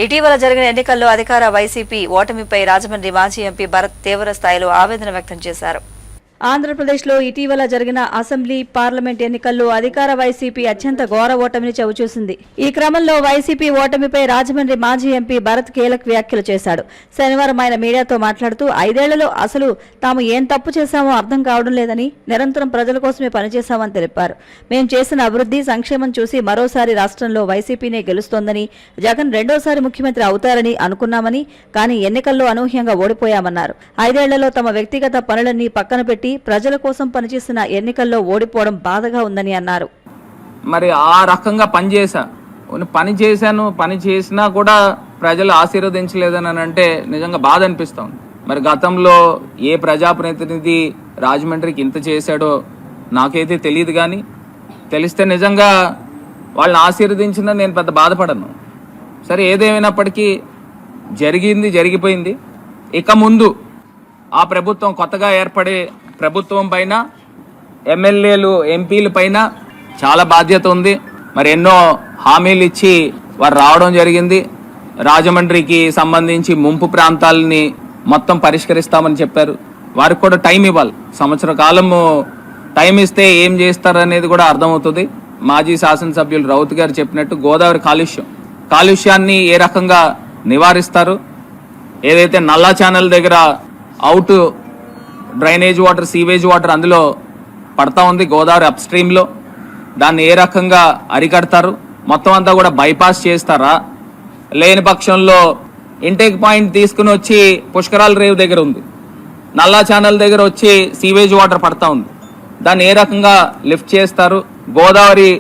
ఇటీవల జరిగిన ఎన్నికల్లో అధికార వైసీపీ ఓటమిపై రాజమండ్రి మాజీ ఎంపీ భరత్ తీవ్ర స్థాయిలో ఆవేదన వ్యక్తం చేశారు. ఆంధ్రప్రదేశ్లో ఇటీవల జరిగిన అసెంబ్లీ, పార్లమెంట్ ఎన్నికల్లో అధికార వైసీపీ అత్యంత ఘోర ఓటమిని చవిచూసింది. ఈ క్రమంలో వైసీపీ ఓటమిపై రాజమండ్రి మాజీ ఎంపీ భరత్ కీలక వ్యాఖ్యలు చేశాడు. శనివారం ఆయన మీడియాతో మాట్లాడుతూ 5 ఏళ్లలో అసలు తాము ఏం తప్పు చేశామో అర్థం కావడం లేదని, నిరంతరం ప్రజల కోసమే పనిచేశామని తెలిపారు. మేం చేసిన అభివృద్ధి, సంక్షేమం చూసి మరోసారి రాష్ట్రంలో వైసీపీనే గెలుస్తోందని, జగన్ రెండోసారి ముఖ్యమంత్రి అవుతారని అనుకున్నామని, కానీ ఎన్నికల్లో అనూహ్యంగా ఓడిపోయామన్నారు. 5 ఏళ్లలో తమ వ్యక్తిగత పనులన్నీ పక్కన పెట్టి ప్రజల కోసం పనిచేసిన ఎన్నికల్లో ఓడిపోవడం బాధగా ఉందని అన్నారు. మరి ఆ రకంగా పని చేసినా కూడా ప్రజలు ఆశీర్వదించలేదని అంటే నిజంగా బాధ అనిపిస్తుంది. మరి గతంలో ఏ ప్రజాప్రతినిధి రాజమండ్రికి ఇంత చేశాడో నాకైతే తెలియదు, కానీ తెలిస్తే నిజంగా వాళ్ళని ఆశీర్వదించినా నేను పెద్ద బాధపడను. సరే, ఏదేమైనప్పటికీ జరిగిపోయింది. ఇక ముందు ఆ ప్రభుత్వం, కొత్తగా ఏర్పడే ప్రభుత్వం పైన, ఎమ్మెల్యేలు, ఎంపీల పైన చాలా బాధ్యత ఉంది. మరి ఎన్నో హామీలు ఇచ్చి వారు రావడం జరిగింది. రాజమండ్రికి సంబంధించి ముంపు ప్రాంతాలని మొత్తం పరిష్కరిస్తామని చెప్పారు. వారికి కూడా టైం ఇవ్వాలి. సంవత్సర కాలము టైం ఇస్తే ఏం చేస్తారనేది కూడా అర్థమవుతుంది. మాజీ శాసనసభ్యులు రౌత్ గారు చెప్పినట్టు గోదావరి కాలుష్యాన్ని ఏ రకంగా నివారిస్తారు, ఏదైతే నల్లా ఛానల్ దగ్గర out drainage water, sewage water అందులో పడతా ఉంది గోదావరి అప్ స్ట్రీమ్లో, దాన్ని ఏ రకంగా అరికడతారు, మొత్తం అంతా కూడా బైపాస్ చేస్తారా, లేని పక్షంలో ఇంటేక్ పాయింట్ తీసుకుని వచ్చి పుష్కరాల రేవు దగ్గర ఉంది, నల్లా ఛానల్ దగ్గర వచ్చి సీవేజ్ వాటర్ పడతా ఉంది, దాన్ని ఏ రకంగా లిఫ్ట్ చేస్తారు, గోదావరి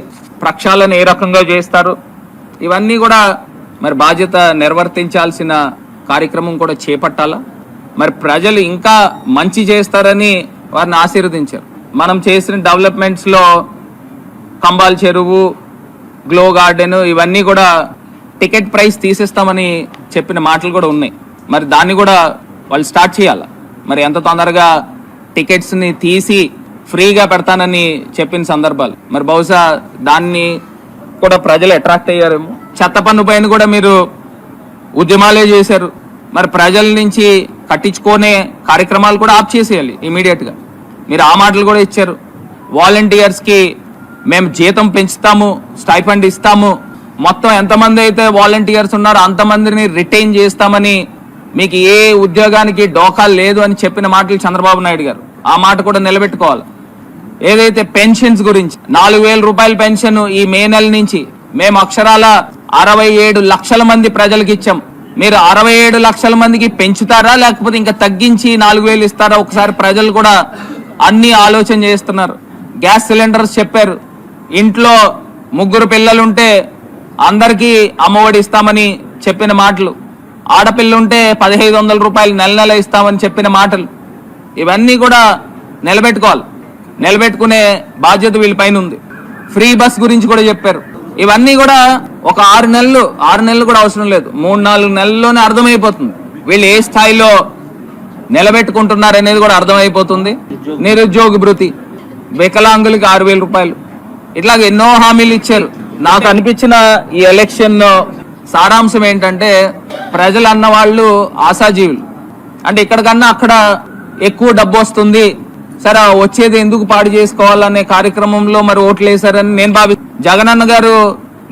ప్రక్షాళన ఏ రకంగా చేస్తారు, ఇవన్నీ కూడా మరి బాధ్యత నిర్వర్తించాల్సిన కార్యక్రమం కూడా చేపట్టాలా. మరి ప్రజలు ఇంకా మంచి చేస్తారని వారిని ఆశీర్వదించారు. మనం చేసిన డెవలప్మెంట్స్లో కంబాల్ చెరువు, గ్లో గార్డెన్, ఇవన్నీ కూడా టికెట్ ప్రైస్ తీసేస్తామని చెప్పిన మాటలు కూడా ఉన్నాయి. మరి దాన్ని కూడా వాళ్ళు స్టార్ట్ చేయాలి. మరి ఎంత తొందరగా టికెట్స్ని తీసి ఫ్రీగా పెడతానని చెప్పిన సందర్భాలు, మరి బహుశా దాన్ని కూడా ప్రజలు అట్రాక్ట్ అయ్యారేమో. చెత్త పన్ను పైన కూడా మీరు ఉద్యమాలే చేశారు. మరి ప్రజల నుంచి కట్టించుకునే కార్యక్రమాలు కూడా ఆఫ్ చేసేయాలి ఇమీడియట్గా. మీరు ఆ మాటలు కూడా ఇచ్చారు. వాలంటీర్స్కి మేము జీతం పెంచుతాము, స్టైఫండ్ ఇస్తాము, మొత్తం ఎంతమంది అయితే వాలంటీర్స్ ఉన్నారో అంతమందిని రిటైన్ చేస్తామని, మీకు ఏ ఉద్యోగానికి డోకా లేదు అని చెప్పిన మాటలు చంద్రబాబు నాయుడు గారు. ఆ మాట కూడా నిలబెట్టుకోవాలి. ఏదైతే పెన్షన్స్ గురించి 4,000 రూపాయల పెన్షన్ ఈ మే నెల నుంచి మేము అక్షరాల 67 లక్షల మంది ప్రజలకు ఇచ్చాం. మీరు 67 లక్షల మందికి పెంచుతారా, లేకపోతే ఇంకా తగ్గించి 4,000 ఇస్తారా? ఒకసారి ప్రజలు కూడా అన్ని ఆలోచన చేస్తున్నారు. గ్యాస్ సిలిండర్స్ చెప్పారు. ఇంట్లో 3 పిల్లలుంటే అందరికీ అమ్మఒడి ఇస్తామని చెప్పిన మాటలు, ఆడపిల్లుంటే 1,500 రూపాయలు నెల ఇస్తామని చెప్పిన మాటలు, ఇవన్నీ కూడా నిలబెట్టుకునే బాధ్యత వీళ్ళపైన ఉంది. ఫ్రీ బస్ గురించి కూడా చెప్పారు. ఇవన్నీ కూడా ఒక 6 నెలలు కూడా అవసరం లేదు, 3-4 నెలల్లోనే అర్థమైపోతుంది వీళ్ళు ఏ స్థాయిలో నిలబెట్టుకుంటున్నారు అనేది కూడా అర్థమైపోతుంది. నిరుద్యోగ భృతి, వికలాంగులకి 6,000 రూపాయలు, ఇట్లాగ ఎన్నో హామీలు ఇచ్చారు. నాకు అనిపించిన ఈ ఎలక్షన్ సారాంశం ఏంటంటే, ప్రజలు అన్న వాళ్ళు ఆశాజీవులు. అంటే ఇక్కడికన్నా అక్కడ ఎక్కువ డబ్బు వస్తుంది, సరే వచ్చేది ఎందుకు పాడు చేసుకోవాలనే కార్యక్రమంలో మరి ఓట్లు వేశారని నేను భావిస్తాను. జగనన్న గారు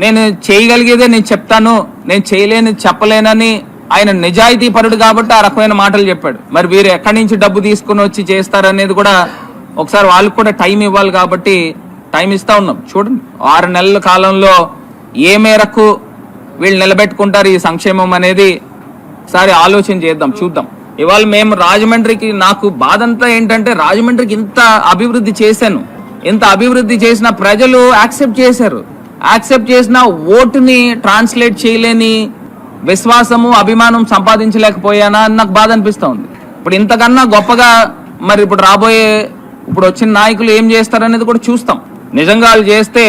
నేను చేయగలిగేదే నేను చెప్తాను, నేను చేయలేని చెప్పలేనని ఆయన నిజాయితీ పరుడు కాబట్టి ఆ రకమైన మాటలు చెప్పాడు. మరి వీరు ఎక్కడి నుంచి డబ్బు తీసుకుని వచ్చి చేస్తారనేది కూడా ఒకసారి వాళ్ళకి కూడా టైం ఇవ్వాలి. కాబట్టి టైం ఇస్తా ఉన్నాం. చూడండి, 6 నెలల కాలంలో ఏ మేరకు వీళ్ళు నిలబెట్టుకుంటారు ఈ సంక్షేమం అనేది ఒకసారి ఆలోచన చేద్దాం, చూద్దాం. ఇవాళ మేము రాజమండ్రికి, నాకు బాధ అంతా ఏంటంటే, రాజమండ్రికి ఇంత అభివృద్ధి చేశాను, ఇంత అభివృద్ధి చేసిన ప్రజలు యాక్సెప్ట్ చేశారు. యాక్సెప్ట్ చేసిన ఓటుని ట్రాన్స్లేట్ చేయలేని విశ్వాసము, అభిమానం సంపాదించలేకపోయానా అని నాకు బాధ అనిపిస్తూ ఉంది. ఇప్పుడు ఇంతకన్నా గొప్పగా మరి ఇప్పుడు వచ్చిన నాయకులు ఏం చేస్తారనేది కూడా చూస్తాం. నిజంగా వాళ్ళు చేస్తే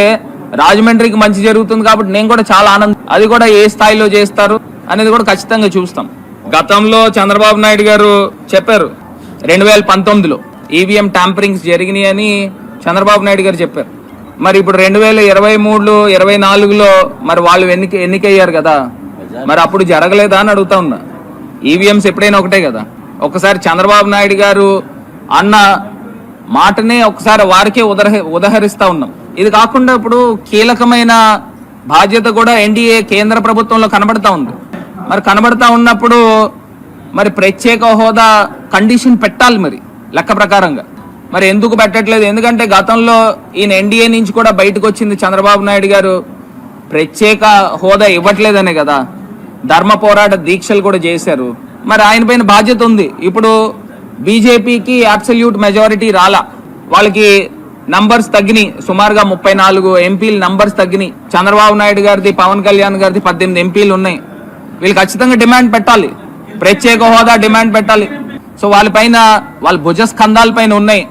రాజమండ్రికి మంచి జరుగుతుంది కాబట్టి నేను కూడా చాలా ఆనందం. అది కూడా ఏ స్థాయిలో చేస్తారు అనేది కూడా ఖచ్చితంగా చూస్తాం. గతంలో చంద్రబాబు నాయుడు గారు చెప్పారు 2019లో ఈవీఎం ట్యాంపరింగ్స్ జరిగినాయి అని చంద్రబాబు నాయుడు గారు చెప్పారు. మరి ఇప్పుడు 2023, 24లో మరి వాళ్ళు ఎన్నికయ్యారు కదా. మరి అప్పుడు జరగలేదా అని అడుగుతా ఉన్నా. ఈవీఎంస్ ఎప్పుడైనా ఒకటే కదా. ఒకసారి చంద్రబాబు నాయుడు గారు అన్న మాటనే ఒకసారి వారికే ఉదహరిస్తా ఉన్నాం. ఇది కాకుండా ఇప్పుడు కీలకమైన బాధ్యత కూడా ఎన్డీఏ కేంద్ర ప్రభుత్వంలో కనబడతా ఉంది. మరి కనబడతా ఉన్నప్పుడు మరి ప్రత్యేక హోదా కండిషన్ పెట్టాలి మరి లెక్క ప్రకారంగా. మరి ఎందుకు పెట్టట్లేదు? ఎందుకంటే గతంలో ఈయన ఎన్డీఏ నుంచి కూడా బయటకు వచ్చింది చంద్రబాబు నాయుడు గారు ప్రత్యేక హోదా ఇవ్వట్లేదనే కదా. ధర్మ పోరాట దీక్షలు కూడా చేశారు. మరి ఆయన పైన బాధ్యత ఉంది. ఇప్పుడు బీజేపీకి అబ్సల్యూట్ మెజారిటీ రాలా, వాళ్ళకి నంబర్స్ తగ్గినాయి. సుమారుగా 34 ఎంపీలు నంబర్స్ తగ్గినాయి. చంద్రబాబు నాయుడు గారిది, పవన్ కళ్యాణ్ గారిది 18 ఎంపీలు ఉన్నాయి. వీళ్ళు ఖచ్చితంగా డిమాండ్ పెట్టాలి, ప్రత్యేక హోదా డిమాండ్ పెట్టాలి. సో వాళ్ళపైన వాళ్ళ భుజస్కంధాల పైన ఉన్నాయి.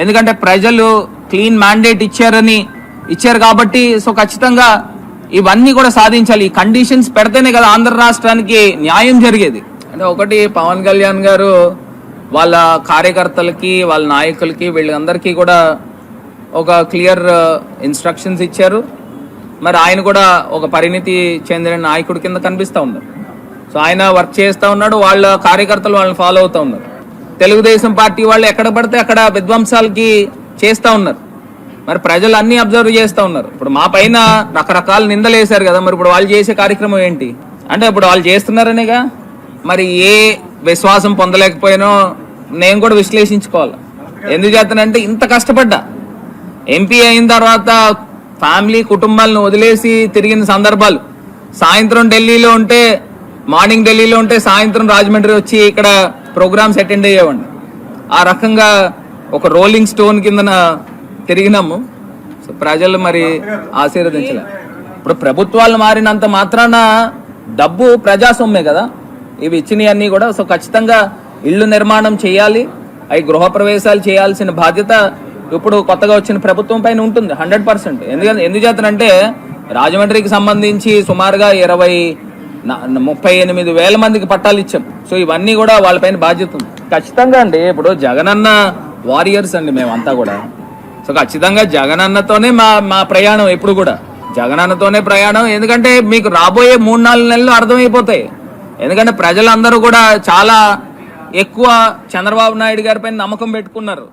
ఎందుకంటే ప్రజలు క్లీన్ మ్యాండేట్ ఇచ్చారు కాబట్టి సో ఖచ్చితంగా ఇవన్నీ కూడా సాధించాలి. ఈ కండిషన్స్ పెడితేనే కదా ఆంధ్ర రాష్ట్రానికి న్యాయం జరిగేది. అంటే ఒకటి, పవన్ కళ్యాణ్ గారు వాళ్ళ కార్యకర్తలకి, వాళ్ళ నాయకులకి, వీళ్ళందరికీ కూడా ఒక క్లియర్ ఇన్స్ట్రక్షన్స్ ఇచ్చారు. మరి ఆయన కూడా ఒక పరిణితి చెందిన నాయకుడి కింద కనిపిస్తూ ఉన్నారు. సో ఆయన వర్క్ చేస్తూ ఉన్నాడు, వాళ్ళ కార్యకర్తలు వాళ్ళని ఫాలో అవుతూ ఉన్నారు. తెలుగుదేశం పార్టీ వాళ్ళు ఎక్కడ పడితే అక్కడ విధ్వంసాలకి చేస్తూ ఉన్నారు. మరి ప్రజలు అన్ని అబ్జర్వ్ చేస్తూ ఉన్నారు. ఇప్పుడు మా పైన రకరకాల నిందలు వేశారు కదా. మరి ఇప్పుడు వాళ్ళు చేసే కార్యక్రమం ఏంటి అంటే ఇప్పుడు వాళ్ళు చేస్తున్నారనేగా. మరి ఏ విశ్వాసం పొందలేకపోయినో నేను కూడా విశ్లేషించుకోవాలి. ఎందుకు చేస్తానంటే ఇంత కష్టపడ్డా, ఎంపీ అయిన తర్వాత ఫ్యామిలీ కుటుంబాలను వదిలేసి తిరిగిన సందర్భాలు. సాయంత్రం ఢిల్లీలో ఉంటే, మార్నింగ్ ఢిల్లీలో ఉంటే సాయంత్రం రాజమండ్రి వచ్చి ఇక్కడ ప్రోగ్రామ్స్ అటెండ్ అయ్యేవాడిని. ఆ రకంగా ఒక రోలింగ్ స్టోన్ కిందన తిరిగినాము. సో ప్రజలు మరి ఆశీర్వదించలే. ఇప్పుడు ప్రభుత్వాలు మారినంత మాత్రాన డబ్బు ప్రజాస్వామ్యమే కదా ఇవి ఇచ్చినవన్నీ కూడా. సో ఖచ్చితంగా ఇళ్లు నిర్మాణం చేయాలి, అవి గృహప్రవేశాలు చేయాల్సిన బాధ్యత ఇప్పుడు కొత్తగా వచ్చిన ప్రభుత్వం పైన ఉంటుంది 100%. ఎందుచేతనంటే రాజమండ్రికి సంబంధించి సుమారుగా 38,000 మందికి పట్టాలు ఇచ్చాం. సో ఇవన్నీ కూడా వాళ్ళపైన బాధ్యత ఉంది ఖచ్చితంగా అండి. ఇప్పుడు జగనన్న వారియర్స్ అండి మేమంతా కూడా. సో ఖచ్చితంగా జగనన్నతోనే మా ప్రయాణం ఎప్పుడు కూడా జగనన్నతోనే ప్రయాణం. ఎందుకంటే మీకు రాబోయే 3-4 నెలలు అర్థమైపోతాయి. ఎందుకంటే ప్రజలందరూ కూడా చాలా ఎక్కువ చంద్రబాబు నాయుడు గారి పైన నమ్మకం పెట్టుకున్నారు.